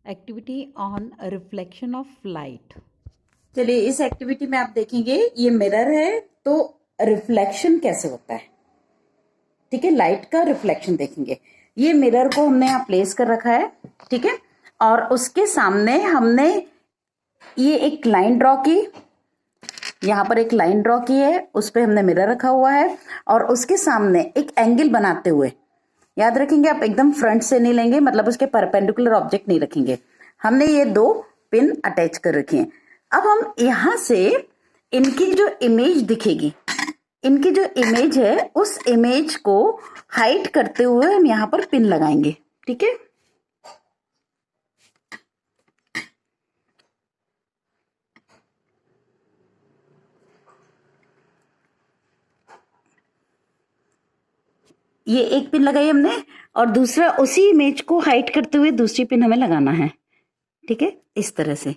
Activity on reflection of light. चलिए, इस activity में आप देखेंगे ये मिरर है, तो रिफ्लेक्शन कैसे होता है। ठीक है, लाइट का रिफ्लेक्शन देखेंगे। ये मिरर को हमने यहाँ प्लेस कर रखा है, ठीक है, और उसके सामने हमने ये एक लाइन ड्रॉ की, यहाँ पर एक लाइन ड्रॉ की है, उस पर हमने मिरर रखा हुआ है और उसके सामने एक एंगल बनाते हुए, याद रखेंगे आप एकदम फ्रंट से नहीं लेंगे, मतलब उसके परपेंडिकुलर ऑब्जेक्ट नहीं रखेंगे। हमने ये दो पिन अटैच कर रखी हैं। अब हम यहां से इनकी जो इमेज दिखेगी, इनकी जो इमेज है उस इमेज को हाइड करते हुए हम यहां पर पिन लगाएंगे। ठीक है, ये एक पिन लगाई हमने और दूसरा उसी इमेज को हाइड करते हुए दूसरी पिन हमें लगाना है। ठीक है, इस तरह से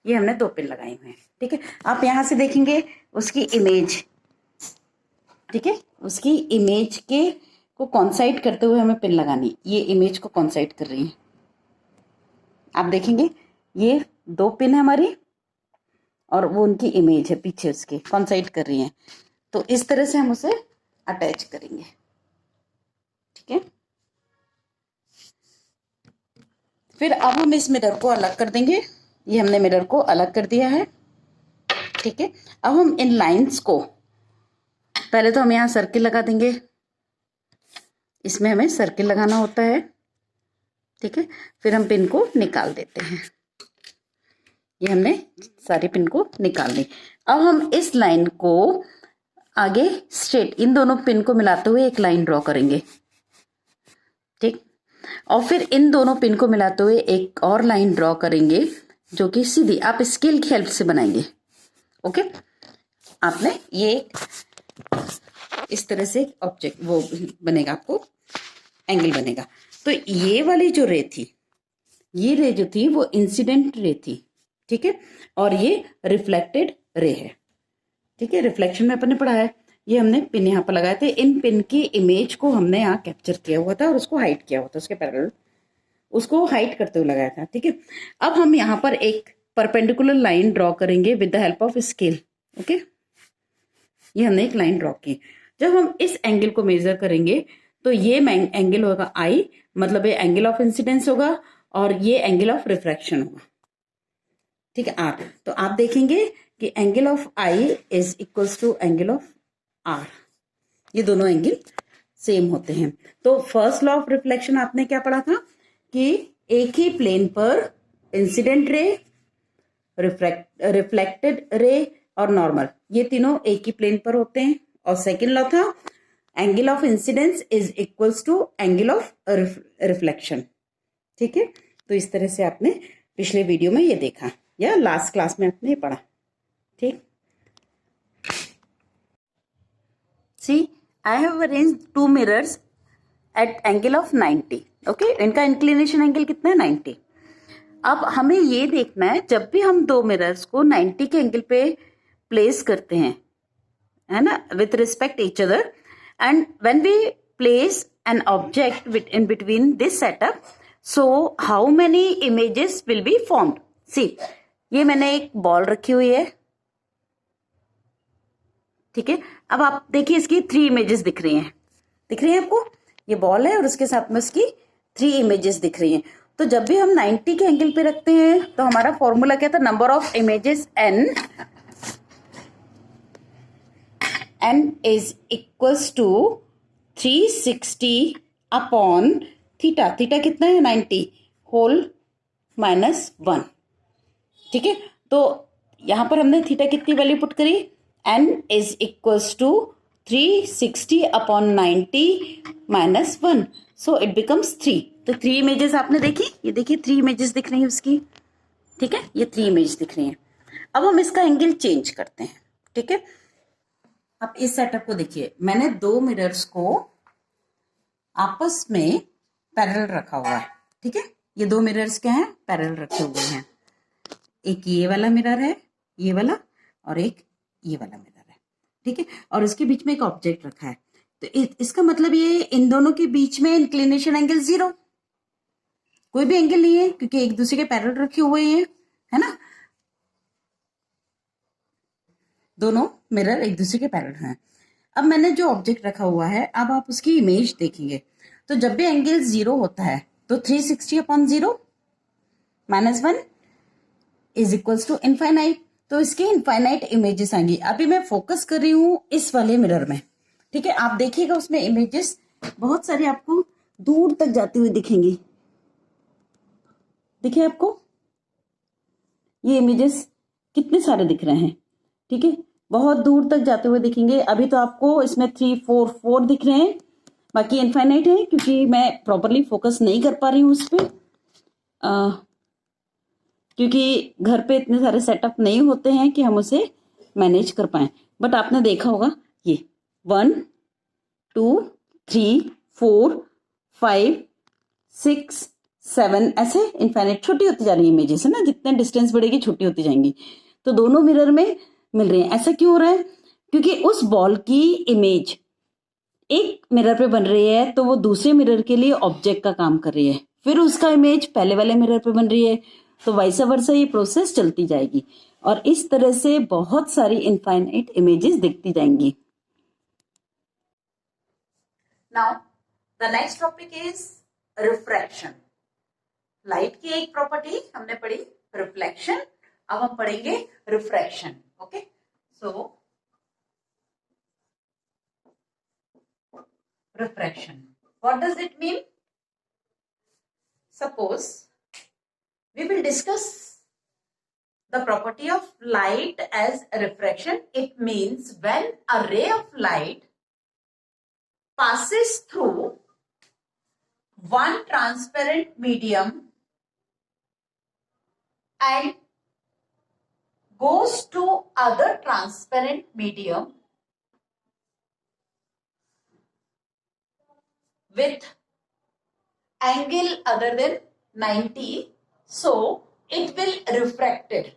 ये हमने दो पिन लगाए हुए हैं। ठीक है, आप यहां से देखेंगे उसकी इमेज, ठीक है, उसकी इमेज के को कॉन्साइड करते हुए हमें पिन लगानी। ये इमेज को कॉन्साइड कर रही है, आप देखेंगे ये दो पिन है हमारी और वो उनकी इमेज है पीछे, उसके कॉन्साइड कर रही है। तो इस तरह से हम उसे अटैच करेंगे। ठीक है, फिर अब हम इस मिरर को अलग कर देंगे। ये हमने मिरर को अलग कर दिया है। ठीक है, अब हम इन लाइंस को, पहले तो हम यहाँ सर्किल लगा देंगे, इसमें हमें सर्किल लगाना होता है। ठीक है, फिर हम पिन को निकाल देते हैं। ये हमने सारी पिन को निकाल दी। अब हम इस लाइन को आगे स्ट्रेट इन दोनों पिन को मिलाते हुए एक लाइन ड्रॉ करेंगे। ठीक, और फिर इन दोनों पिन को मिलाते हुए एक और लाइन ड्रॉ करेंगे जो कि सीधी आप स्केल की हेल्प से बनाएंगे। ओके, आपने ये इस तरह से ऑब्जेक्ट वो बनेगा, आपको एंगल बनेगा। तो ये वाली जो रे थी, ये रे जो थी वो इंसिडेंट रे थी। ठीक है, और ये रिफ्लेक्टेड रे है। ठीक है, रिफ्लेक्शन में अपन ने पढ़ा है, ये हमने पिन यहाँ पर लगाए थे। इन पिन की इमेज को हमने यहाँ कैप्चर किया हुआ था और उसको हाइड किया हुआ था, उसके पैरेलल उसको हाइड करते हुए लगाया था। ठीक है, अब हम यहाँ पर एक परपेंडिकुलर लाइन ड्रॉ करेंगे with the help of scale. Okay, ये हमने एक लाइन ड्रॉ की। जब हम इस एंगल को मेजर करेंगे तो ये एंगल होगा आई, मतलब ये एंगल ऑफ इंसिडेंस होगा और ये एंगल ऑफ रिफ्रैक्शन होगा। ठीक है, आर। तो आप देखेंगे कि angle of i is equals to angle of r, ये दोनों एंगल सेम होते हैं। तो फर्स्ट लॉ ऑफ रिफ्लेक्शन आपने क्या पढ़ा था कि एक ही प्लेन पर इंसिडेंट रे, रिफ्लेक्टेड रे और नॉर्मल, ये तीनों एक ही प्लेन पर होते हैं। और सेकेंड लॉ था angle of incidence is equals to angle of reflection. ठीक है, तो इस तरह से आपने पिछले वीडियो में ये देखा या लास्ट क्लास में आपने ये पढ़ा। ठीक, see I have arranged two mirrors at angle of 90। Okay, इनका इंक्लिनेशन एंगल कितना है, 90। अब हमें ये देखना है जब भी हम दो मिरर्स को 90 के एंगल पे प्लेस करते हैं, है ना, with respect each other, and when we place an object in between this setup, so how many images will be formed. See, ये मैंने एक बॉल रखी हुई है। ठीक है, अब आप देखिए इसकी 3 इमेजेस दिख रही हैं, दिख रही हैं आपको, ये बॉल है और उसके साथ में उसकी 3 इमेजेस दिख रही हैं। तो जब भी हम 90 के एंगल पे रखते हैं तो हमारा फॉर्मूला क्या था, number of images n is equals to 360 upon theta. Theta कितना है, 90 होल -1। ठीक है, तो यहां पर हमने थीटा कितनी वैल्यू पुट करी, n is equals to 360 upon 90 -1, so it becomes 3। तो 3 इमेजेस आपने देखी, ये देखिए 3 इमेजेस दिख रही है उसकी। ठीक है, ये 3 इमेज दिख रही हैं। अब हम इसका एंगल चेंज करते हैं। ठीक है, अब इस सेटअप को देखिए, मैंने दो मिरर्स को आपस में पैरेलल रखा हुआ है। ठीक है, ये दो मिरर्स क्या हैं, पैरेलल रखे हुए हैं। एक ये वाला मिरर है, ये वाला, और एक ये वाला मिरर है। ठीक है, और इसके बीच में एक ऑब्जेक्ट रखा है। तो तो इसका मतलब ये इन दोनों के बीच में इंक्लिनेशन एंगल 0, कोई भी एंगल नहीं है क्योंकि एक दूसरे के पैरेलल रखे हुए हैं, है ना। दोनों मिरर एक दूसरे के पैरेलल हैं। अब मैंने जो ऑब्जेक्ट रखा हुआ है, अब आप उसकी इमेज देखेंगे तो जब भी एंगल 0 होता है तो 360/0 -1 इज इक्वल्स टू इनफाइनाइट। तो इसकी इनफाइनाइट इमेजेस आएंगी। अभी मैं फोकस कर रही हूं इस वाले मिरर में, ठीक है। आप देखिएगा उसमें इमेजेस बहुत सारी आपको दूर तक जाती हुई दिखेंगी। देखिए आपको ये इमेजेस कितने सारे दिख रहे हैं, ठीक है, बहुत दूर तक जाते हुए दिखेंगे। अभी तो आपको इसमें 3 4 4 दिख रहे हैं, बाकी इनफाइनाइट है क्योंकि मैं प्रॉपरली फोकस नहीं कर पा रही हूँ उस पर, क्योंकि घर पे इतने सारे सेटअप नहीं होते हैं कि हम उसे मैनेज कर पाए। बट आपने देखा होगा ये 1 2 3 4 5 6 7 ऐसे इनफाइनाइट छोटी होती जा रही है इमेजेस, है ना। जितने डिस्टेंस बढ़ेगी छोटी होती जाएंगी। तो दोनों मिरर में मिल रही है। ऐसा क्यों हो रहा है? क्योंकि उस बॉल की इमेज एक मिरर पे बन रही है तो वो दूसरे मिरर के लिए ऑब्जेक्ट का काम कर रही है, फिर उसका इमेज पहले वाले मिरर पे बन रही है, तो वाइस वर्सा ये प्रोसेस चलती जाएगी और इस तरह से बहुत सारी इनफाइनाइट इमेजेस दिखती जाएंगी। Now the next topic is refraction. Light की एक प्रॉपर्टी हमने पढ़ी रिफ्लेक्शन, अब हम पढ़ेंगे refraction. Okay, so refraction, what does it mean? Suppose we will discuss the property of light as refraction. It means when a ray of light passes through one transparent medium and goes to other transparent medium with angle other than 90, so it will refracted।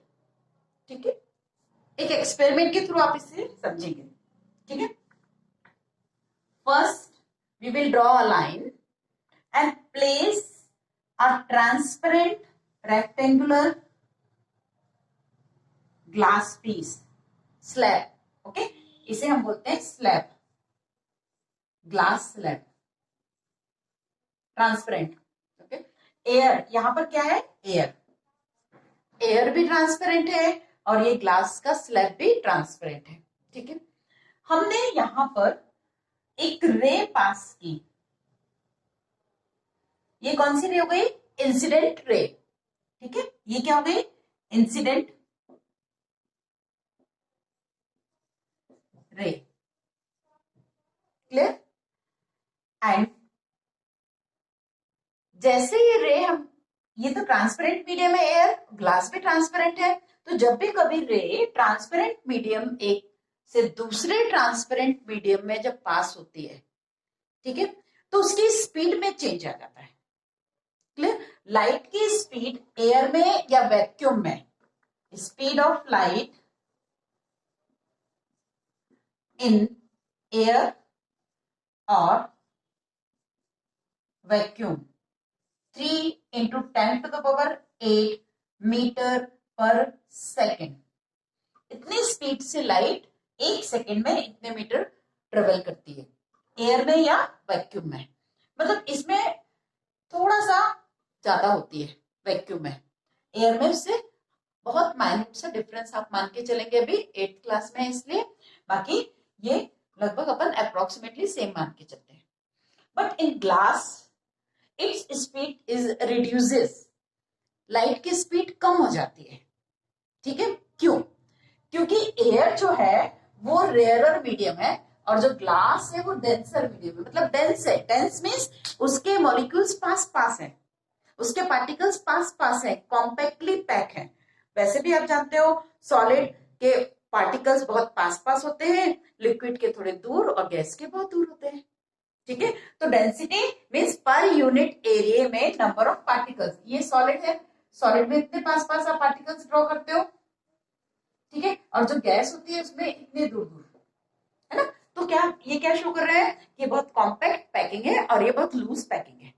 ठीक है, एक experiment के through आप इसे समझेंगे, ठीक है। First we will draw a line and place a transparent rectangular glass piece slab. Okay, इसे हम बोलते हैं slab, glass slab transparent. Okay, air यहां पर क्या है? एयर, एयर भी ट्रांसपेरेंट है और ये ग्लास का स्लैब भी ट्रांसपेरेंट है, ठीक है। हमने यहां पर एक रे पास की, ये कौन सी रे हो गई? इंसिडेंट रे, ठीक है। ये क्या हो गई? Incident ray, clear. एंड जैसे ये रे हम, ये तो ट्रांसपेरेंट मीडियम है एयर, ग्लास भी ट्रांसपेरेंट है, तो जब भी कभी रे ट्रांसपेरेंट मीडियम एक से दूसरे ट्रांसपेरेंट मीडियम में जब पास होती है, ठीक है, तो उसकी स्पीड में चेंज आ जाता है, क्लियर। लाइट की स्पीड एयर में या वैक्यूम में, speed of light in air और वैक्यूम 3 × 10⁸ मीटर पर सेकेंड, इतनी स्पीड से लाइट एक सेकेंड में इतने मीटर ट्रेवल करती है, एयर में या वैक्यूम में। मतलब इसमें थोड़ा सा ज्यादा होती है वैक्यूम में, एयर में उससे बहुत माइन्यूट सा डिफरेंस आप मान के चलेंगे, अभी 8th क्लास में है इसलिए, बाकी ये लगभग अपन अप्रोक्सीमेटली सेम मान के चलते हैं। But in glass its speed is reduces, light की स्पीड कम हो जाती है, ठीक है। क्यों? क्योंकि एयर जो है वो रेयरर मीडियम है और जो ग्लास है वो डेंसर मीडियम है। मतलब डेंस है, डेंस मीन्स उसके मॉलिक्यूल्स पास पास है, उसके पार्टिकल्स पास पास है, कॉम्पैक्टली पैक है। वैसे भी आप जानते हो सॉलिड के पार्टिकल्स बहुत पास पास होते हैं, लिक्विड के थोड़े दूर और गैस के बहुत दूर होते हैं, ठीक है। तो density means per unit area में नंबर ऑफ पार्टिकल्स। ये सॉलिड है, सॉलिड में इतने पास पास आप पार्टिकल्स ड्रॉ करते हो, ठीक है, और जो गैस होती है उसमें इतने दूर दूर, है ना। तो क्या ये क्या शो कर रहा है कि बहुत कॉम्पैक्ट पैकिंग है और ये बहुत लूज पैकिंग है।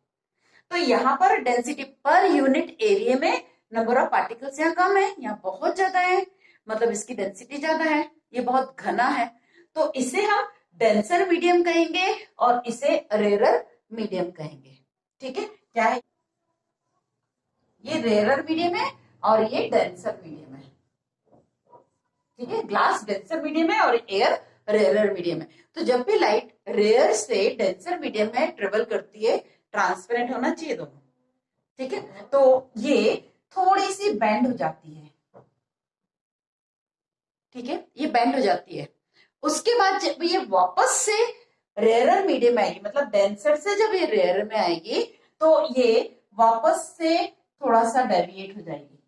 तो यहाँ पर डेंसिटी पर यूनिट एरिया में नंबर ऑफ पार्टिकल्स यहाँ कम है, यहाँ बहुत ज्यादा है, मतलब इसकी डेंसिटी ज्यादा है, ये बहुत घना है। तो इसे हम डेंसर मीडियम कहेंगे और इसे रेरर मीडियम कहेंगे। ठीक है, क्या है, ये रेरर मीडियम है और ये डेंसर मीडियम है। ठीक है, ग्लास डेंसर मीडियम है और एयर रेयरर मीडियम है। तो जब भी लाइट रेयर से डेंसर मीडियम में ट्रेवल करती है, ट्रांसपेरेंट होना चाहिए दोनों। ठीक है, तो ये थोड़ी सी बेंड हो जाती है। ठीक है, ये बेंड हो जाती है। उसके बाद जब ये वापस से रेयरर मीडियम आएगी, मतलब डेंसर से जब ये रेयरर में आएगी तो ये वापस से थोड़ा सा डेविएट हो जाएगी।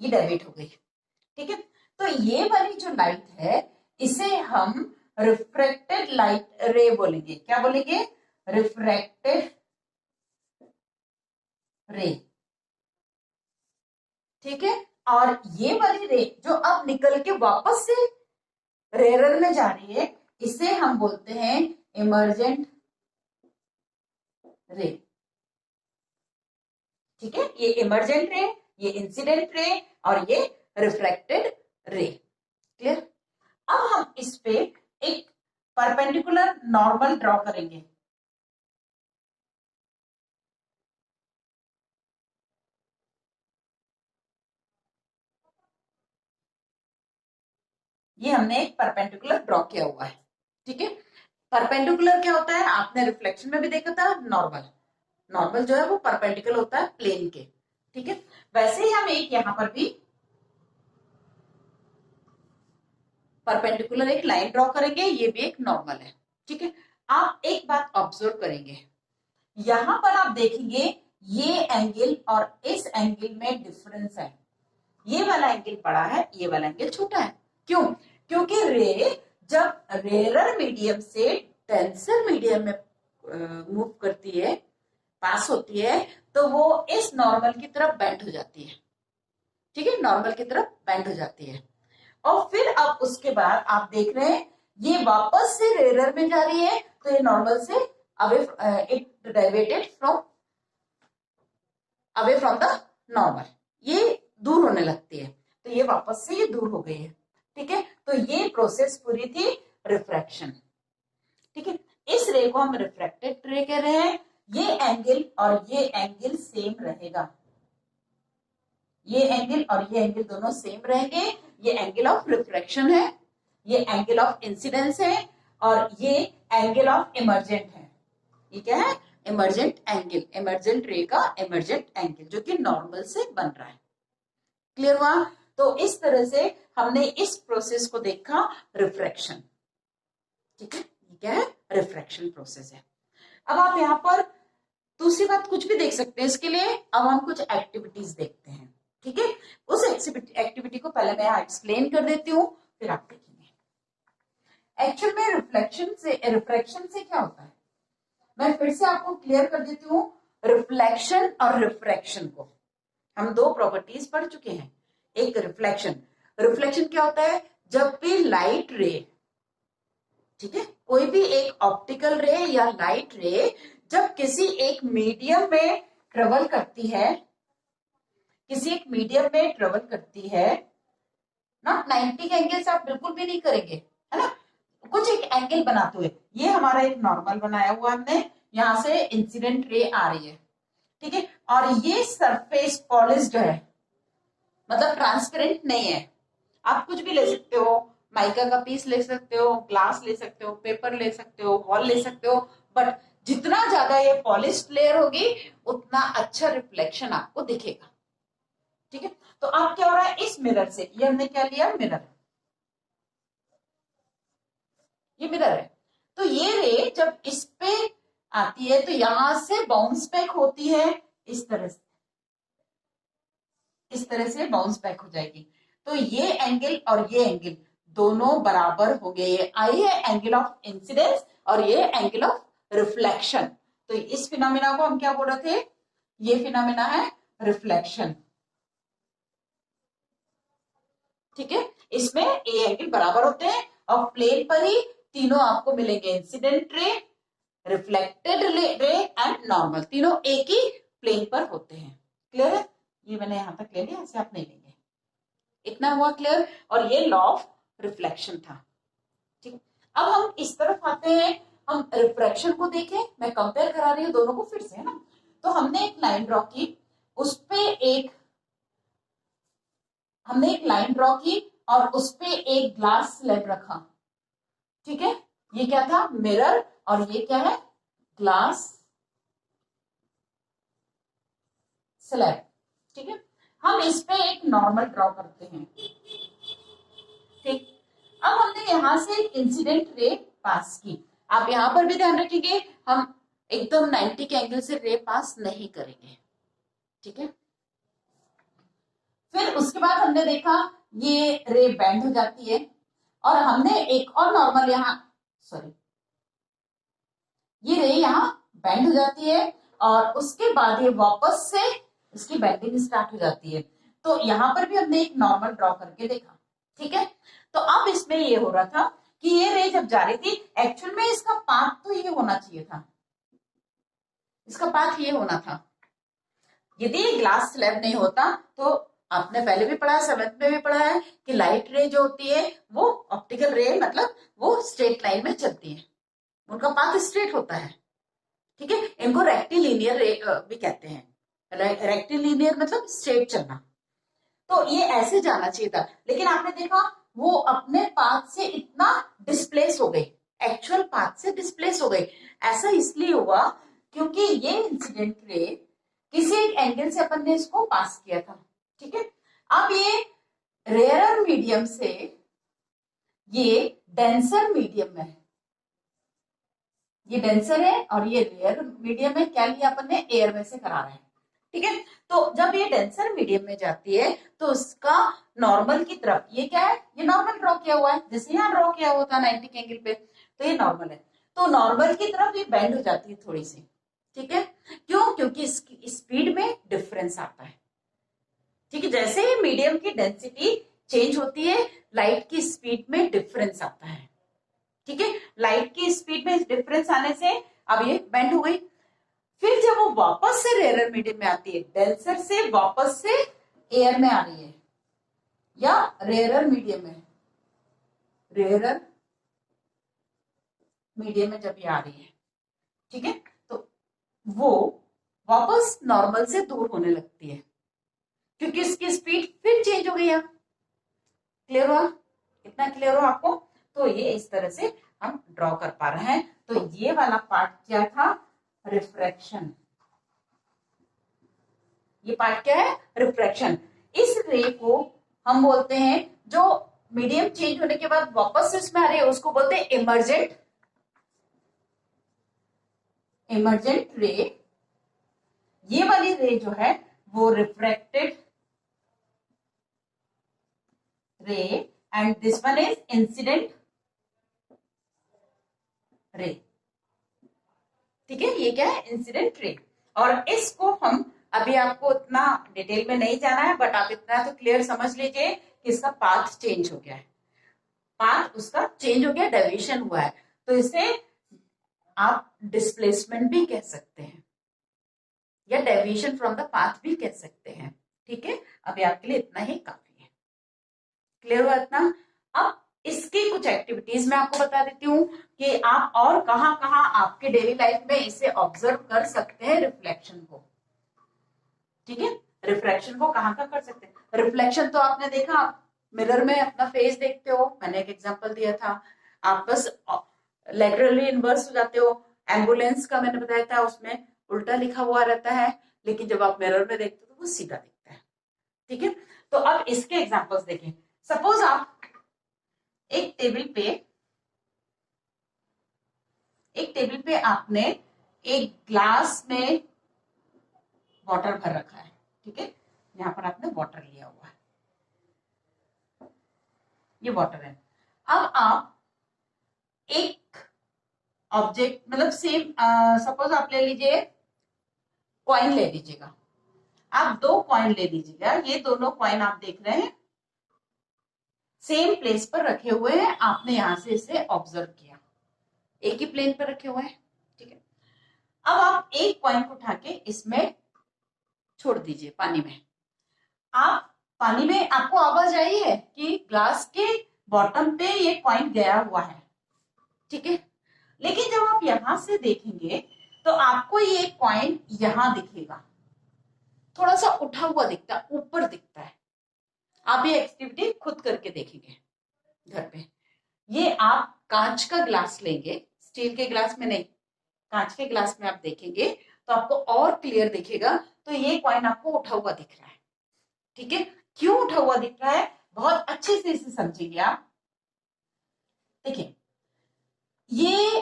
ये डेविएट हो गई। ठीक है, तो ये वाली जो लाइट है इसे हम रिफ्रैक्टेड लाइट रे बोलेंगे। क्या बोलेंगे, रिफ्रैक्टेड रे। ठीक है, और ये वाली रे जो अब निकल के वापस से रेयरर में जा रही है, इसे हम बोलते हैं इमर्जेंट रे। ठीक है, ये इमर्जेंट रे, ये इंसिडेंट रे और ये रिफ्रैक्टेड रे। क्लियर। अब हम इस पे एक परपेंडिकुलर नॉर्मल ड्रॉ करेंगे। ये हमने एक परपेंडिकुलर ड्रॉ किया हुआ है। ठीक है, परपेंडिकुलर क्या होता है, आपने रिफ्लेक्शन में भी देखा था। नॉर्मल, नॉर्मल जो है वो परपेंडिकुलर होता है प्लेन के। ठीक है, वैसे ही हम एक यहां पर भी परपेंडिकुलर एक लाइन ड्रॉ करेंगे, ये भी एक नॉर्मल है। ठीक है, आप एक बात ऑब्जर्व करेंगे, यहां पर आप देखेंगे ये एंगल और इस एंगल में डिफरेंस है। ये वाला एंगल बड़ा है, ये वाला एंगल छोटा है। क्यों, क्योंकि रे जब रेयरर मीडियम से डेंसर मीडियम में मूव करती है, पास होती है, तो वो इस नॉर्मल की तरफ बेंड हो जाती है। ठीक है, नॉर्मल की तरफ बेंड हो जाती है। और फिर अब उसके बाद आप देख रहे हैं ये वापस से रेयरर में जा रही है, तो ये नॉर्मल से away, it deviated away from the normal, ये दूर होने लगती है, तो ये वापस से ये दूर हो गई है। ठीक है, तो ये प्रोसेस पूरी थी रिफ्रैक्शन। ठीक है, इस रे को हम रिफ्रैक्टेड रे कह रहे हैं। ये एंगल और ये एंगल सेम रहेगा, ये एंगल और ये एंगल दोनों सेम रहेंगे। ये एंगल ऑफ रिफ्रैक्शन है, ये एंगल ऑफ इंसिडेंस है और ये एंगल ऑफ इमर्जेंट है। ये क्या है, इमर्जेंट एंगल, इमर्जेंट रे का इमर्जेंट एंगल जो कि नॉर्मल से बन रहा है। क्लियर हुआ। तो इस तरह से हमने इस प्रोसेस को देखा, रिफ्रैक्शन। ठीक है, ये क्या है, रिफ्रैक्शन प्रोसेस है। अब आप यहां पर दूसरी बात कुछ भी देख सकते हैं। इसके लिए अब हम कुछ एक्टिविटीज देखते हैं। ठीक है, उस एक्टिविटी को पहले मैं एक्सप्लेन कर देती हूँ, फिर आप देखेंगे। एक्चुअल में रिफ्रैक्शन से क्या होता है, मैं फिर से आपको क्लियर कर देती हूँ। रिफ्लेक्शन और रिफ्रैक्शन को हम दो प्रॉपर्टीज पढ़ चुके हैं। एक रिफ्लेक्शन, रिफ्लेक्शन क्या होता है, जब भी लाइट रे, ठीक है, कोई भी एक ऑप्टिकल रे या लाइट रे जब किसी एक मीडियम में ट्रेवल करती है, किसी एक मीडियम में ट्रेवल करती है ना, 90 के एंगल से आप बिल्कुल भी नहीं करेंगे, है ना, कुछ एक एंगल बनाते हुए। ये हमारा एक नॉर्मल बनाया हुआ हमने, यहां से इंसिडेंट रे आ रही है। ठीक है, और ये सरफेस पॉलिश है, मतलब ट्रांसपेरेंट नहीं है। आप कुछ भी ले सकते हो, माइका का पीस ले सकते हो, ग्लास ले सकते हो, पेपर ले सकते हो, वॉल ले सकते हो, बट जितना ज्यादा ये पॉलिश लेयर होगी उतना अच्छा रिफ्लेक्शन आपको दिखेगा। ठीक है, तो अब क्या हो रहा है, इस मिरर से, ये हमने क्या लिया, मिरर, ये मिरर है। तो ये रे जब इस पे आती है तो यहां से बाउंस बैक होती है, इस तरह से, इस तरह से बाउंस बैक हो जाएगी। तो ये एंगल और ये एंगल दोनों बराबर हो गए। ये आई है एंगल ऑफ इंसिडेंस और ये एंगल ऑफ रिफ्लेक्शन। तो इस फिनोमिना को हम क्या बोल रहे थे, ये फिनोमिना है रिफ्लेक्शन। ठीक है, इसमें ए एंगल बराबर होते हैं और प्लेन पर ही तीनों आपको मिलेंगे, incident ray, reflected ray and normal, तीनों एक ही प्लेन पर होते हैं। क्लियर है? ये मैंने यहां तक ले लिया, ऐसे आप नहीं लेंगे, इतना हुआ क्लियर। और ये लॉ ऑफ रिफ्लेक्शन था। ठीक, अब हम इस तरफ आते हैं, हम रिफ्रैक्शन को देखें, मैं कंपेयर करा रही हूँ दोनों को फिर से, है ना। तो हमने एक लाइन ड्रॉ की, उस पे एक हमने एक लाइन ड्रॉ की और उस पे एक ग्लास स्लैब रखा, ठीक है, ये क्या था, मिरर, और ये क्या है, ग्लास स्लैब। ठीक है, हम इस पे एक नॉर्मल ड्रॉ करते हैं। ठीक, अब हमने यहां से एक इंसिडेंट रे पास की, आप यहां पर भी ध्यान रखेंगे, हम एकदम 90 के एंगल से रे पास नहीं करेंगे। ठीक है, फिर उसके बाद हमने देखा ये रे बेंड हो जाती है और हमने एक और नॉर्मल यहां, सॉरी, ये रे यहां बेंड हो जाती है और उसके बाद ये वापस से इसकी बेंडिंग स्टार्ट हो जाती है। तो यहां पर भी हमने एक नॉर्मल ड्रॉ करके देखा। ठीक है, तो अब इसमें ये हो रहा था कि ये रे जब जा रही थी, एक्चुअल में इसका पाथ तो ये होना चाहिए था, इसका पाथ ये होना था। यदि ग्लास स्लैब नहीं होता तो आपने पहले भी पढ़ा है, 7th में भी पढ़ा है कि लाइट रे जो होती है वो ऑप्टिकल रे, मतलब वो स्ट्रेट लाइन में चलती है, उनका पाथ स्ट्रेट होता है। ठीक है, इनको रेक्टिलिनियर रे भी कहते हैं, रेक्टिलिनियर मतलब स्ट्रेट चलना। तो ये ऐसे जाना चाहिए था, लेकिन आपने देखा वो अपने पाथ से इतना डिस्प्लेस हो गई, एक्चुअल पाथ से डिस्प्लेस हो गई। ऐसा इसलिए हुआ क्योंकि ये इंसिडेंट रे किसी एक एंगल से अपन ने इसको पास किया था। ठीक है, अब ये रेयरर मीडियम से ये डेंसर मीडियम में है, ये डेंसर है और ये रेयर मीडियम में, क्या लिया अपन ने, एयर में से करा रहे हैं। ठीक है, तो जब ये डेंसर मीडियम में जाती है तो उसका नॉर्मल की तरफ, ये क्या है, ये नॉर्मल ड्रॉ किया हुआ है, जैसे यहाँ ड्रॉ किया हुआ था 90 के एंगल पे, तो ये नॉर्मल है, तो नॉर्मल की तरफ ये बेंड हो जाती है थोड़ी सी। ठीक है, क्यों, क्योंकि इसकी स्पीड में डिफरेंस आता है। ठीक है, जैसे ही मीडियम की डेंसिटी चेंज होती है, लाइट की स्पीड में डिफरेंस आता है। ठीक है, लाइट की स्पीड में डिफरेंस आने से अब ये बेंड हो गई। फिर जब वो वापस से रेयर मीडियम में आती है, डेंसर से वापस से एयर में आ रही है या रेयर मीडियम में, रेयर मीडियम में जब ये आ रही है, ठीक है, तो वो वापस नॉर्मल से दूर होने लगती है क्योंकि इसकी स्पीड फिर चेंज हो गई है। क्लियर हुआ, इतना क्लियर हो आपको? तो ये इस तरह से हम ड्रॉ कर पा रहे हैं। तो ये वाला पार्ट क्या था, रिफ्रैक्शन। ये पार्ट क्या है, रिफ्रैक्शन। इस रे को हम बोलते हैं, जो मीडियम चेंज होने के बाद वापस से इसमें आ रही है, उसको बोलते हैं इमर्जेंट, इमर्जेंट रे। ये वाली रे जो है वो रिफ्रैक्टेड रे and this one is incident ray. ठीक है, ये क्या है, इंसिडेंट रे। और इसको हम अभी, आपको इतना डिटेल में नहीं जाना है, बट आप इतना तो क्लियर समझ लीजिए कि इसका पाथ चेंज हो गया है, पाथ उसका चेंज हो गया, डेविएशन हुआ है, तो इसे आप डिस्प्लेसमेंट भी कह सकते हैं या डेविएशन फ्रॉम द पाथ भी कह सकते हैं। ठीक है, अभी आपके लिए इतना ही काफी है। क्लियर हुआ इतना? अब इसकी कुछ एक्टिविटीज मैं आपको बता देती हूँ कि आप और कहाँ कहाँ आपके डेली लाइफ में इसे ऑब्जर्व कर सकते हैं, रिफ्लेक्शन को। ठीक है, रिफ्लेक्शन को कहाँ का कर सकते हैं। रिफ्लेक्शन तो आपने देखा, आप मिरर में अपना फेस देखते हो, मैंने एक एग्जांपल दिया था, आप बस लेटरली इनवर्स हो जाते हो। एम्बुलेंस का मैंने बताया था, उसमें उल्टा लिखा हुआ रहता है, लेकिन जब आप मिरर में देखते हो तो वो सीधा दिखता है। ठीक है, तो अब इसके एग्जांपल्स देखें। सपोज आप एक टेबल पे आपने एक ग्लास में वाटर भर रखा है। ठीक है, यहां पर आपने वाटर लिया हुआ है, ये वाटर है। अब आप एक ऑब्जेक्ट, मतलब सेम, सपोज आप ले लीजिए, कॉइन ले लीजिएगा, आप 2 कॉइन ले लीजिएगा, ये दोनों कॉइन आप देख रहे हैं, सेम प्लेस पर रखे हुए हैं, आपने यहां से इसे ऑब्जर्व किया, एक ही प्लेन पर रखे हुए हैं, ठीक है। अब आप एक कॉइन को उठा के इसमें छोड़ दीजिए पानी में। आप पानी में आपको आवाज आई है कि ग्लास के बॉटम पे ये कॉइन गया हुआ है, ठीक है। लेकिन जब आप यहां से देखेंगे तो आपको ये कॉइन यहां दिखेगा, थोड़ा सा उठा हुआ दिखता है, ऊपर दिखता है। आप ये एक्टिविटी खुद करके देखेंगे घर पे। ये आप कांच का ग्लास लेंगे, स्टील के ग्लास में नहीं, कांच के ग्लास में आप देखेंगे तो आपको और क्लियर दिखेगा। तो ये कॉइन आपको उठा हुआ दिख रहा है, ठीक है। क्यों उठा हुआ दिख रहा है, बहुत अच्छे से इसे समझेंगे आप। देखिए ये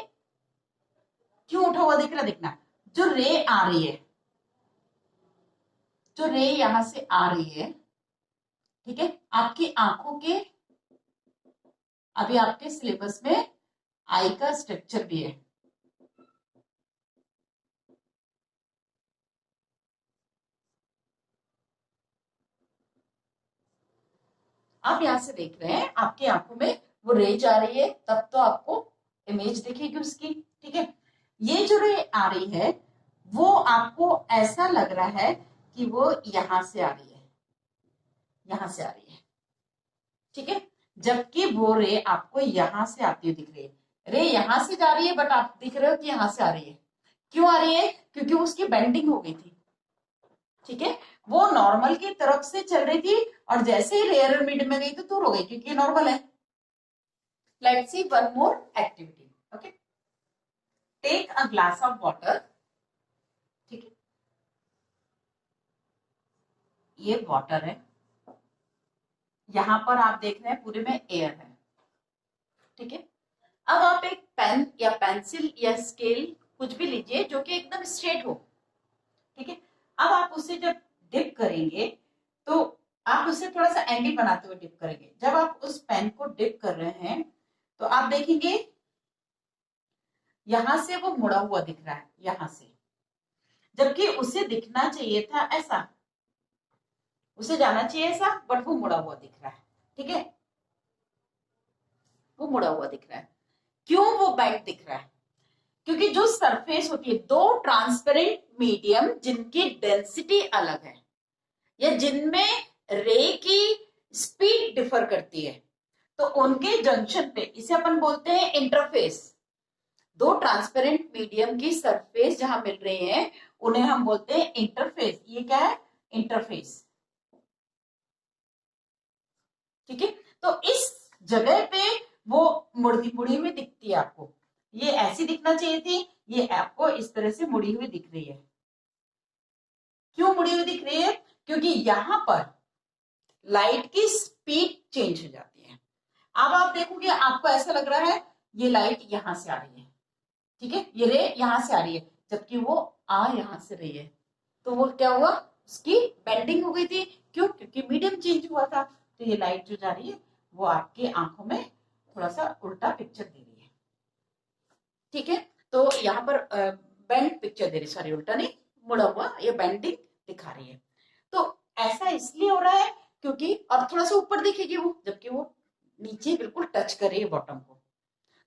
क्यों उठा हुआ दिख रहा है, देखना, जो रे आ रही है, जो रे यहां से आ रही है, ठीक है, आपकी आंखों के, अभी आपके सिलेबस में आई का स्ट्रक्चर भी है, आप यहां से देख रहे हैं, आपकी आंखों में वो रे जा रही है, तब तो आपको इमेज दिखेगी उसकी, ठीक है। ये जो रे आ रही है वो आपको ऐसा लग रहा है कि वो यहां से आ रही है, यहां से आ रही है, ठीक है। जबकि वो रे आपको यहां से आती हुई दिख रही है, रे यहां से जा रही है बट आप दिख रहे हो कि यहां से आ रही है। क्यों आ रही है, क्योंकि उसकी बेंडिंग हो गई थी, ठीक है। वो नॉर्मल की तरफ से चल रही थी और जैसे ही रेयर मिड में गई तो दूर हो गई, क्योंकि नॉर्मल है। Let's see one more activity, okay. Take a glass of water, ठीक है, ये वाटर है, यहां पर आप देख रहे हैं पूरे में एयर है, ठीक है। अब आप एक पेन या पेंसिल या स्केल कुछ भी लीजिए जो कि एकदम स्ट्रेट हो, ठीक है। अब आप उसे जब डिप करेंगे तो आप उसे थोड़ा सा एंगल बनाते हुए डिप करेंगे। जब आप उस पेन को डिप कर रहे हैं तो आप देखेंगे यहां से वो मुड़ा हुआ दिख रहा है, यहां से, जबकि उसे दिखना चाहिए था ऐसा, उसे जाना चाहिए ऐसा, बट वो मुड़ा हुआ दिख रहा है, ठीक है, वो मुड़ा हुआ दिख रहा है। क्यों वो बेंड दिख रहा है, क्योंकि जो सरफेस होती है, दो ट्रांसपेरेंट मीडियम जिनकी डेंसिटी अलग है या जिनमें रे की स्पीड डिफर करती है, तो उनके जंक्शन पे, इसे अपन बोलते हैं इंटरफेस। दो ट्रांसपेरेंट मीडियम की सरफेस जहां मिल रही है उन्हें हम बोलते हैं इंटरफेस। ये क्या है, इंटरफेस, ठीक है। तो इस जगह पे वो मुड़ी मुड़ी हुई दिखती है आपको, ये ऐसी दिखना चाहिए थी, ये आपको इस तरह से मुड़ी हुई दिख रही है। क्यों मुड़ी हुई दिख रही है, क्योंकि यहां पर लाइट की स्पीड चेंज हो जाती है। अब आप देखोगे आपको ऐसा लग रहा है ये लाइट यहां से आ रही है, ठीक है, ये रे यहां से आ रही है, जबकि वो आ यहां से रही है। तो वो क्या हुआ, उसकी बेंडिंग हो गई थी। क्यों, क्योंकि मीडियम चेंज हुआ था। तो ये लाइट जो जा रही है वो आपके आंखों में थोड़ा सा उल्टा पिक्चर दे रही है, ठीक है। तो यहाँ पर बेंड पिक्चर दे रही, सॉरी उल्टा नहीं, मुड़ा हुआ, ये बेंडिंग दिखा रही है। तो ऐसा इसलिए हो रहा है क्योंकि, और थोड़ा सा ऊपर दिखेगी वो, जबकि वो नीचे बिल्कुल टच कर रही है बॉटम को।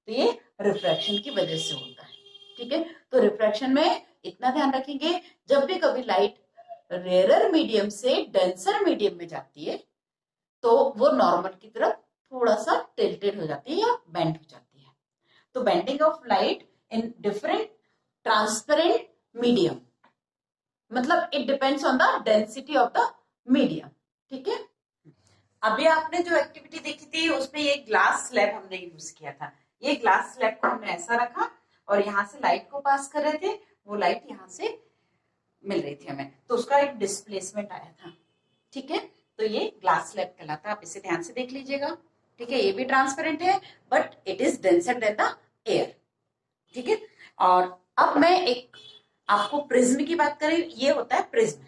तो ये रिफ्रैक्शन की वजह से होता है, ठीक है। तो रिफ्रैक्शन में इतना ध्यान रखेंगे, जब भी कभी लाइट रेयरर मीडियम से डेंसर मीडियम में जाती है तो वो नॉर्मल की तरफ थोड़ा सा टिल्टेड हो जाती है या बेंड हो जाती है। तो bending of light in different transparent medium, मतलब it depends on the density of the medium, ठीक है। अभी आपने जो एक्टिविटी देखी थी उसमें ये ग्लास स्लैब हमने यूज किया था। ये ग्लास स्लैब को हमने ऐसा रखा और यहाँ से लाइट को पास कर रहे थे, वो लाइट यहाँ से मिल रही थी हमें, तो उसका एक डिस्प्लेसमेंट आया था, ठीक है। तो ये ग्लास स्लैब कहलाता है, आप इसे ध्यान से देख लीजिएगा, ठीक है। ये भी ट्रांसपेरेंट है but it is denser then the air, ठीक है। और अब मैं एक आपको प्रिज्म की बात करें, ये होता है प्रिज्म,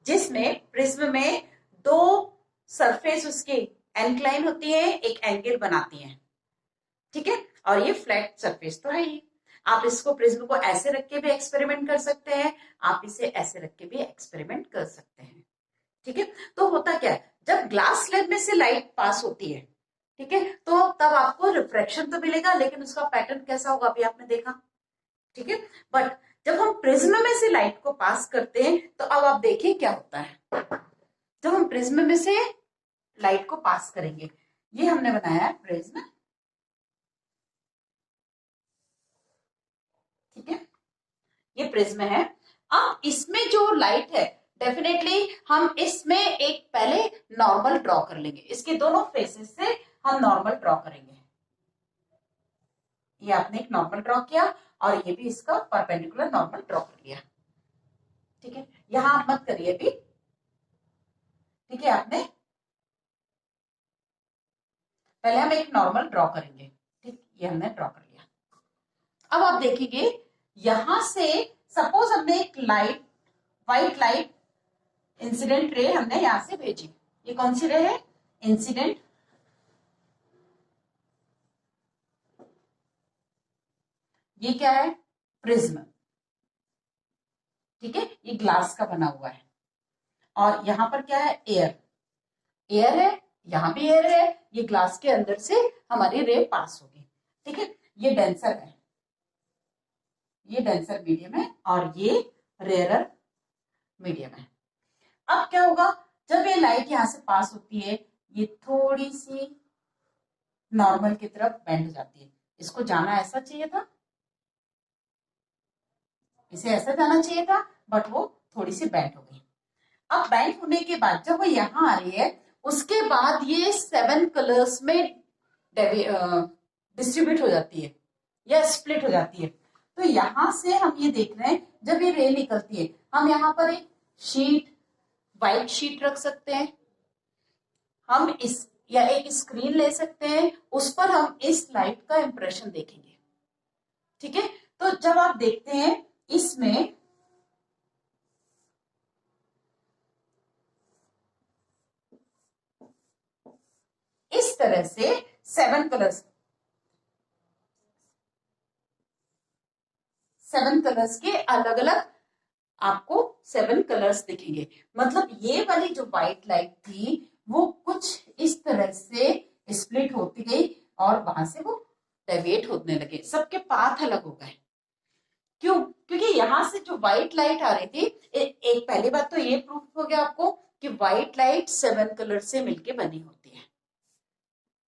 जिसमें प्रिज्म में दो सरफेस उसके एंक्लाइन होती है, एक एंगल बनाती है, ठीक है। और ये फ्लैट सरफेस तो है ही। आप इसको प्रिज्म को ऐसे रख के भी एक्सपेरिमेंट कर सकते हैं, आप इसे ऐसे रख के भी एक्सपेरिमेंट कर सकते हैं, ठीक है। तो होता क्या है, जब ग्लास स्लैब में से लाइट पास होती है ठीक है, तो तब आपको रिफ्रैक्शन तो मिलेगा, लेकिन उसका पैटर्न कैसा होगा अभी आपने देखा। ठीक है, बट जब हम प्रिज्म में से लाइट को पास करते हैं तो अब आप देखिए क्या होता है। जब हम प्रिज्म में से लाइट को पास करेंगे, ये हमने बनाया है प्रिज्म, ठीक है, ये प्रिज्म है। अब इसमें जो लाइट है, डेफिनेटली हम इसमें एक पहले नॉर्मल ड्रॉ कर लेंगे, इसके दोनों फेसेस से हम नॉर्मल ड्रॉ करेंगे। ये आपने एक नॉर्मल ड्रॉ किया और ये भी इसका परपेंडिकुलर नॉर्मल ड्रॉ कर लिया। ठीक है, यहां आप मत करिए अभी, ठीक है, आपने पहले हम एक नॉर्मल ड्रॉ करेंगे। ठीक, ये हमने ड्रॉ कर लिया। अब आप देखेंगे यहां से सपोज हमने एक light, white light incident ray हमने यहां से भेजी। ये कौन सी रे है? इंसिडेंट। ये क्या है? प्रिज्म। ठीक है, ये ग्लास का बना हुआ है और यहां पर क्या है? एयर। एयर है, यहां भी एयर है, ये ग्लास के अंदर से हमारी रे पास होगी। ठीक है, ये डेंसर है, ये डेंसर मीडियम है और ये रेयरर मीडियम है। अब क्या होगा, जब ये लाइट यहां से पास होती है, ये थोड़ी सी नॉर्मल की तरफ बेंड हो जाती है। इसको जाना ऐसा चाहिए था, इसे ऐसा जाना चाहिए था, बट वो थोड़ी सी बेंड हो गई। अब बेंड होने के बाद जब वो यहां आ रही है, उसके बाद ये 7 कलर्स में डिस्ट्रीब्यूट हो जाती है या स्प्लिट हो जाती है। तो यहां से हम ये देख रहे हैं, जब ये रे निकलती है, हम यहाँ पर एक शीट, व्हाइट शीट रख सकते हैं, हम इस या एक स्क्रीन ले सकते हैं, उस पर हम इस लाइट का इंप्रेशन देखेंगे। ठीक है, तो जब आप देखते हैं इसमें इस तरह से 7 कलर्स, 7 कलर्स के अलग अलग आपको 7 कलर्स दिखेंगे। मतलब ये वाली जो व्हाइट लाइट थी वो कुछ इस तरह से स्प्लिट होती गई और वहां से वो डेविएट होने लगे, सबके पाथ अलग हो गए। क्यों? क्योंकि यहां से जो व्हाइट लाइट आ रही थी, एक पहली बात तो ये प्रूफ हो गया आपको कि व्हाइट लाइट 7 कलर से मिलके बनी होती है।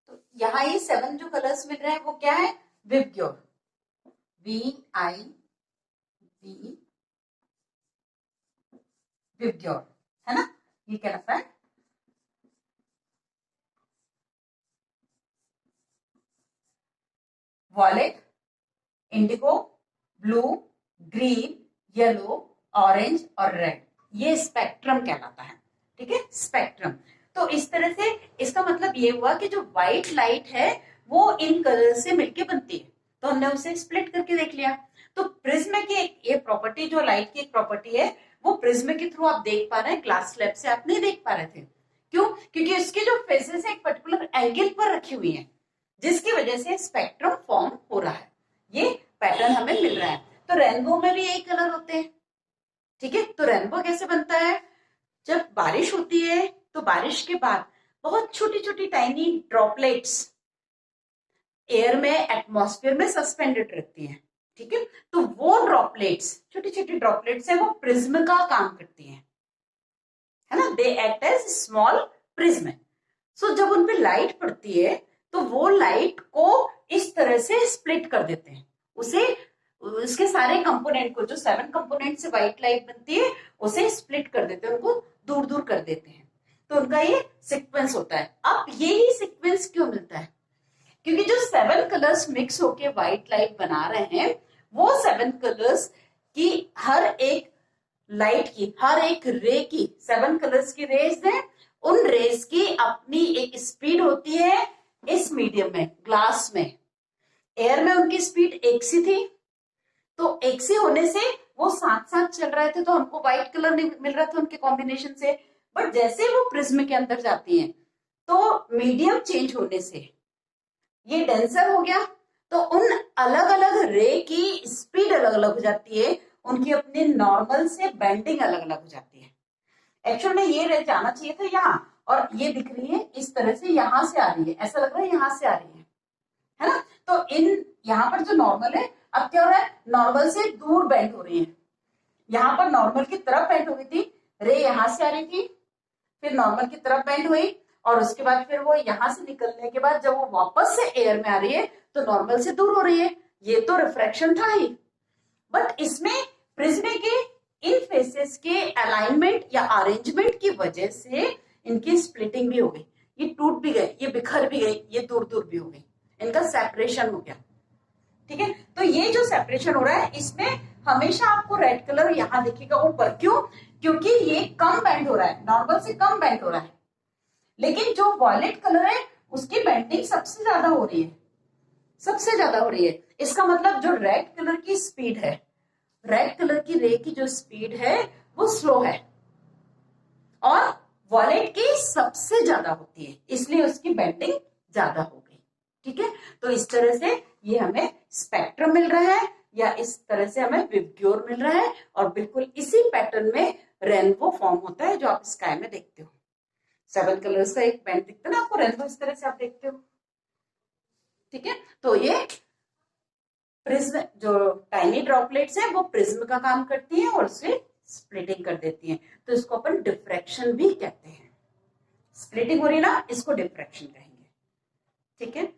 तो यहाँ ये 7 जो कलर्स मिल रहे हैं वो क्या है? विबग्योर, VIV, विबग्योर, है ना? ये क्या लगता है? Violet, indigo, blue, green, yellow, orange और रेड, ये स्पेक्ट्रम कहलाता है। ठीक है, स्पेक्ट्रम। तो इस तरह से इसका मतलब ये हुआ कि जो व्हाइट लाइट है वो इन कलर से मिलके बनती है, तो हमने उसे स्प्लिट करके देख लिया। तो प्रिज्म की एक ये प्रॉपर्टी, जो लाइट की एक प्रॉपर्टी है, वो प्रिज्म के थ्रू आप देख पा रहे हैं, ग्लास स्लैब से आप नहीं देख पा रहे थे। क्यों? क्योंकि इसके जो फेसेस एक पर्टिकुलर एंगल पर रखी हुई है, जिसकी वजह से स्पेक्ट्रम फॉर्म हो रहा है, ये पैटर्न हमें मिल रहा है। तो रेनबो में भी यही कलर होते हैं। ठीक है, तो रेनबो कैसे बनता है? जब बारिश होती है तो बारिश के बाद बहुत छोटी छोटी टाइनी ड्रॉपलेट्स एयर में, एटमॉस्फेयर में सस्पेंडेड रहती हैं। ठीक है, तो वो ड्रॉपलेट्स, छोटी छोटी ड्रॉपलेट्स है, वो प्रिज्म का काम करती हैं, है ना? They act as small prism. So जब उन पे लाइट पड़ती है तो वो लाइट को इस तरह से स्प्लिट कर देते हैं, उसे, उसके सारे कंपोनेंट को, जो 7 कंपोनेंट से व्हाइट लाइट बनती है, उसे स्प्लिट कर देते हैं, उनको दूर दूर कर देते हैं। तो उनका ये सीक्वेंस होता है। अब यही सीक्वेंस क्यों मिलता है? क्योंकि जो 7 कलर्स मिक्स होके व्हाइट लाइट बना रहे हैं, वो 7 कलर्स की हर एक लाइट की, हर एक रे की, 7 कलर्स की रेज है, उन रेज की अपनी एक स्पीड होती है इस मीडियम में, ग्लास में। एयर में उनकी स्पीड एक सी थी, तो एक सी होने से वो साथ साथ चल रहे थे, तो हमको व्हाइट कलर नहीं मिल रहा था उनके कॉम्बिनेशन से। बट जैसे वो प्रिज्म के अंदर जाती हैं, तो मीडियम चेंज होने से ये डेंसर हो गया, तो उन अलग अलग रे की स्पीड अलग अलग हो जाती है, उनकी अपने नॉर्मल से बेंडिंग अलग अलग हो जाती है। एक्चुअल में ये रे जाना चाहिए था यहाँ, और ये दिख रही है इस तरह से, यहां से आ रही है, ऐसा लग रहा है यहां से आ रही है ना। तो इन यहाँ पर जो नॉर्मल है, अब क्या हो रहा है, नॉर्मल से दूर बेंड हो रही है। यहाँ पर नॉर्मल की तरफ बेंड हो गई थी, रे यहां से आ रही थी, फिर नॉर्मल की तरफ बेंड हुई, और उसके बाद फिर वो यहां से निकलने के बाद जब वो वापस से एयर में आ रही है तो नॉर्मल से दूर हो रही है। ये तो रिफ्रैक्शन था ही, बट इसमें प्रिज्म के इन फेसेस के अलाइनमेंट या अरेंजमेंट की वजह से इनकी स्प्लिटिंग भी हो गई, ये टूट भी गए, ये बिखर भी गई, ये दूर दूर भी हो गई, इनका सेपरेशन हो गया। ठीक है, तो ये जो सेपरेशन हो रहा है इसमें हमेशा आपको रेड कलर यहां दिखेगा ऊपर, क्यों, क्योंकि ये कम बेंड हो रहा है, नॉर्मल से कम बेंड हो रहा है। लेकिन जो वॉयलेट कलर है उसकी बेंडिंग सबसे ज्यादा हो रही है, सबसे ज्यादा हो रही है। इसका मतलब जो रेड कलर की स्पीड है, रेड कलर की रे की जो स्पीड है वो स्लो है, और वॉयलेट की सबसे ज्यादा होती है, इसलिए उसकी बेंडिंग ज्यादा हो गई। ठीक है, तो इस तरह से ये हमें स्पेक्ट्रम मिल रहा है, या इस तरह से हमें विबग्योर मिल रहा है, और बिल्कुल इसी पैटर्न में रेनबो फॉर्म होता है जो आप स्काई में देखते हो। 7 कलर्स का एक बैंड दिखता है ना आपको, रेनबो इस तरह से आप देखते हो। ठीक है, तो ये प्रिज्म, जो टाइनी ड्रॉपलेट्स है वो प्रिज्म का काम करती है और उसे स्प्लिटिंग कर देती हैं, तो इसको अपन डिफ्रैक्शन भी कहते हैं। स्प्लिटिंग हो रही है ना, इसको डिफ्रैक्शन कहेंगे। ठीक है,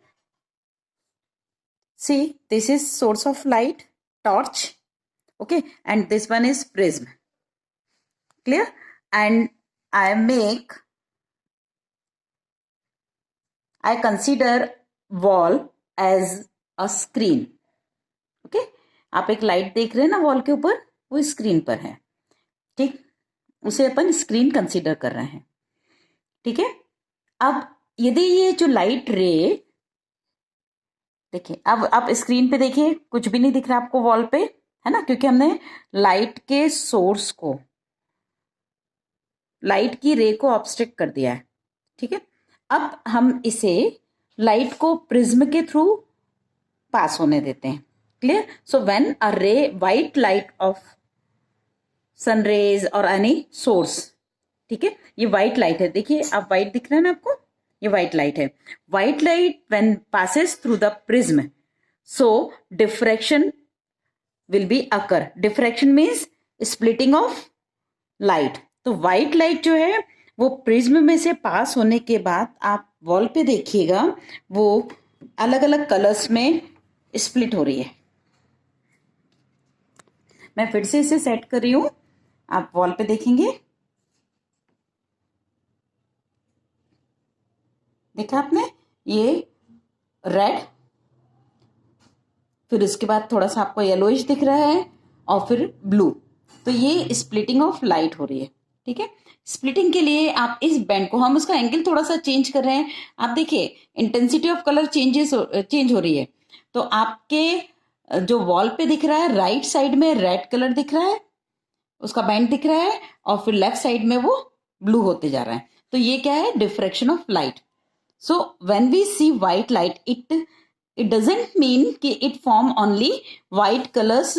see this is source of light, torch, okay, and this one is prism, clear? And I consider wall as a screen, okay? आप एक लाइट देख रहे हैं ना वॉल के ऊपर, वो स्क्रीन पर है, ठीक, उसे अपन स्क्रीन कंसीडर कर रहे हैं। ठीक है, अब यदि ये जो लाइट रे, देखिए अब आप स्क्रीन पे देखिए, कुछ भी नहीं दिख रहा आपको वॉल पे, है ना, क्योंकि हमने लाइट के सोर्स को, लाइट की रे को ऑब्स्ट्रक्ट कर दिया है। ठीक है, अब हम इसे लाइट को प्रिज्म के थ्रू पास होने देते हैं, clear? So when a ray, white light of sun rays और एनी सोर्स, ठीक है, ये व्हाइट लाइट है, देखिए आप व्हाइट दिख रहा है ना आपको, ये व्हाइट लाइट है। White light when passes through the prism, so diffraction will be occur. Diffraction means splitting of light. तो व्हाइट लाइट जो है वो प्रिज्म में से पास होने के बाद आप वॉल पे देखिएगा, वो अलग अलग कलर्स में स्प्लिट हो रही है। मैं फिर से इसे सेट कर रही हूं, आप वॉल पे देखेंगे, देखा आपने, ये रेड, फिर उसके बाद थोड़ा सा आपको येलोइश दिख रहा है, और फिर ब्लू। तो ये स्प्लिटिंग ऑफ लाइट हो रही है। ठीक है, स्प्लिटिंग के लिए आप इस बैंड को, हम उसका एंगल थोड़ा सा चेंज कर रहे हैं, आप देखिए इंटेंसिटी ऑफ कलर चेंज हो रही है। तो आपके जो वॉल पे दिख रहा है, राइट साइड में रेड कलर दिख रहा है, उसका बैंड दिख रहा है, और फिर लेफ्ट साइड में वो ब्लू होते जा रहा है। तो ये क्या है, diffraction of light. So when we see white light, it doesn't mean कि it form only white colors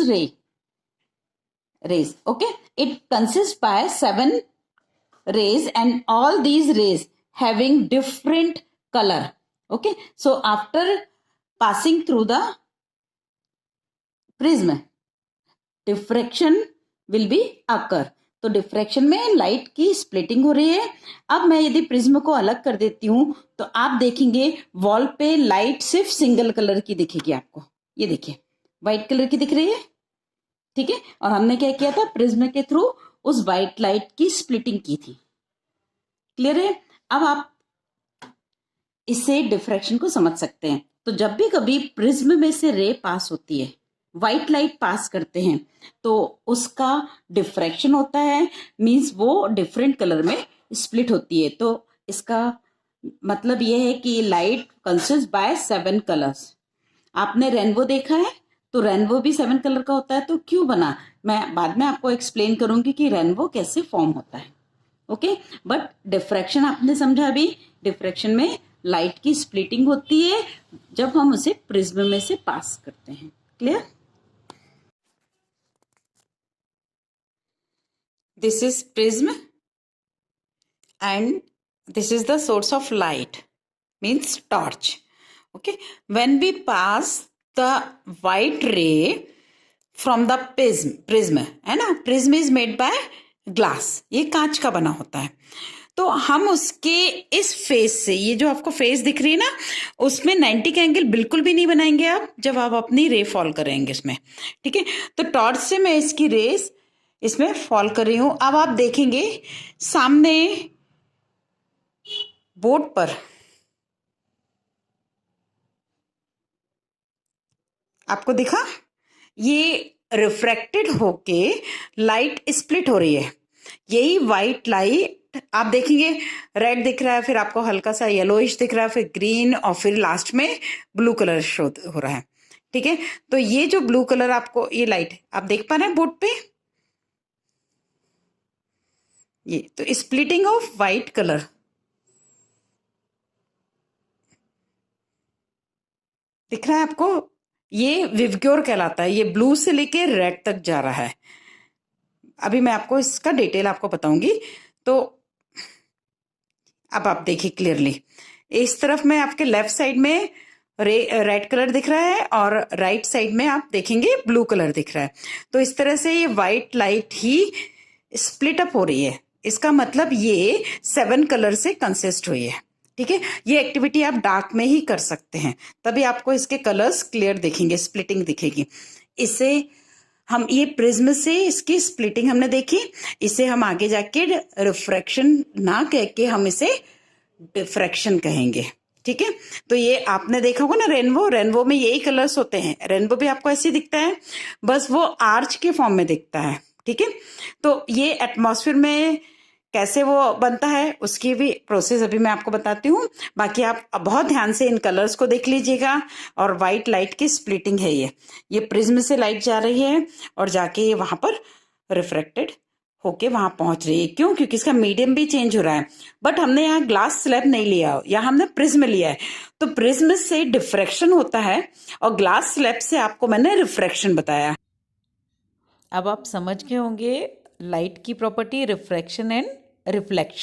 rays, okay? It consists by 7 rays, and all these rays having different color, okay? So after passing through the prism, diffraction will be occur। तो diffraction में light की splitting हो रही है। अब मैं यदि prism को अलग कर देती हूं तो आप देखेंगे वॉल पे लाइट सिर्फ सिंगल कलर की दिखेगी आपको, ये देखिए व्हाइट कलर की दिख रही है। ठीक है, और हमने क्या किया था, प्रिज्म के थ्रू उस व्हाइट लाइट की स्प्लिटिंग की थी, क्लियर है? अब आप इससे डिफ्रैक्शन को समझ सकते हैं। तो जब भी कभी प्रिज्म में से रे पास होती है, व्हाइट लाइट पास करते हैं, तो उसका डिफ्रैक्शन होता है, मींस वो डिफरेंट कलर में स्प्लिट होती है। तो इसका मतलब यह है कि लाइट कंसिस्ट बाय 7 कलर्स। आपने रेनबो देखा है, तो रेनबो भी 7 कलर का होता है। तो क्यों बना, मैं बाद में आपको एक्सप्लेन करूंगी कि रेनबो कैसे फॉर्म होता है, ओके? बट डिफ्रैक्शन आपने समझा अभी, डिफ्रैक्शन में लाइट की स्प्लिटिंग होती है जब हम उसे प्रिज्म में से पास करते हैं, clear? This is prism, and this is the source of light, means torch. Okay, when we pass the white ray from the prism है ना, prism is made by glass, ये कांच का बना होता है, तो हम उसके इस फेस से, ये जो आपको फेस दिख रही है ना, उसमें 90 का एंगल बिल्कुल भी नहीं बनाएंगे आप जब आप अपनी रे फॉल करेंगे इसमें, ठीक है। तो टॉर्च से मैं इसकी रेस इसमें फॉल कर रही हूं। अब आप देखेंगे सामने बोर्ड पर आपको दिखा, ये रिफ्रैक्टेड होके लाइट स्प्लिट हो रही है। यही वाइट लाइट आप देखेंगे, रेड दिख रहा है, फिर आपको हल्का सा येलोइश दिख रहा है, फिर ग्रीन, और फिर लास्ट में ब्लू कलर शो हो रहा है, ठीक है। तो ये जो ब्लू कलर आपको, ये लाइट आप देख पा रहे हैं बोर्ड पे, ये तो स्प्लिटिंग ऑफ वाइट कलर, दिख रहा है आपको, ये विवग्योर कहलाता है। ये ब्लू से लेके रेड तक जा रहा है। अभी मैं आपको इसका डिटेल आपको बताऊंगी। तो अब आप देखिए क्लियरली, इस तरफ में आपके लेफ्ट साइड में रेड कलर दिख रहा है और राइट साइड में आप देखेंगे ब्लू कलर दिख रहा है। तो इस तरह से ये वाइट लाइट ही स्प्लिट अप हो रही है। इसका मतलब ये 7 कलर से कंसिस्ट हुई है, ठीक है। ये एक्टिविटी आप डार्क में ही कर सकते हैं, तभी आपको इसके कलर्स क्लियर दिखेंगे, स्प्लिटिंग दिखेगी। इसे हम, ये प्रिज्म से इसकी स्प्लिटिंग हमने देखी, इसे हम आगे जाके रिफ्रैक्शन ना कह के हम इसे डिफ्रैक्शन कहेंगे, ठीक है। तो ये आपने देखा होगा ना रेनबो, रेनबो में यही कलर्स होते हैं। रेनबो भी आपको ऐसे दिखता है, बस वो आर्च के फॉर्म में दिखता है, ठीक है। तो ये एटमॉस्फेयर में कैसे वो बनता है उसकी भी प्रोसेस अभी मैं आपको बताती हूँ। बाकी आप बहुत ध्यान से इन कलर्स को देख लीजिएगा। और वाइट लाइट की स्प्लिटिंग है ये प्रिज्म से लाइट जा रही है और जाके ये वहां पर रिफ्रैक्टेड होके वहां पहुंच रही है। क्यों? क्योंकि इसका मीडियम भी चेंज हो रहा है। बट हमने यहाँ ग्लास स्लैब नहीं लिया, यहाँ हमने प्रिज्म लिया है। तो प्रिज्म से डिफ्रैक्शन होता है और ग्लास स्लैब से आपको मैंने रिफ्रैक्शन बताया। अब आप समझ गए होंगे लाइट की प्रॉपर्टी, रिफ्रैक्शन एंड रिफ्लेक्शन।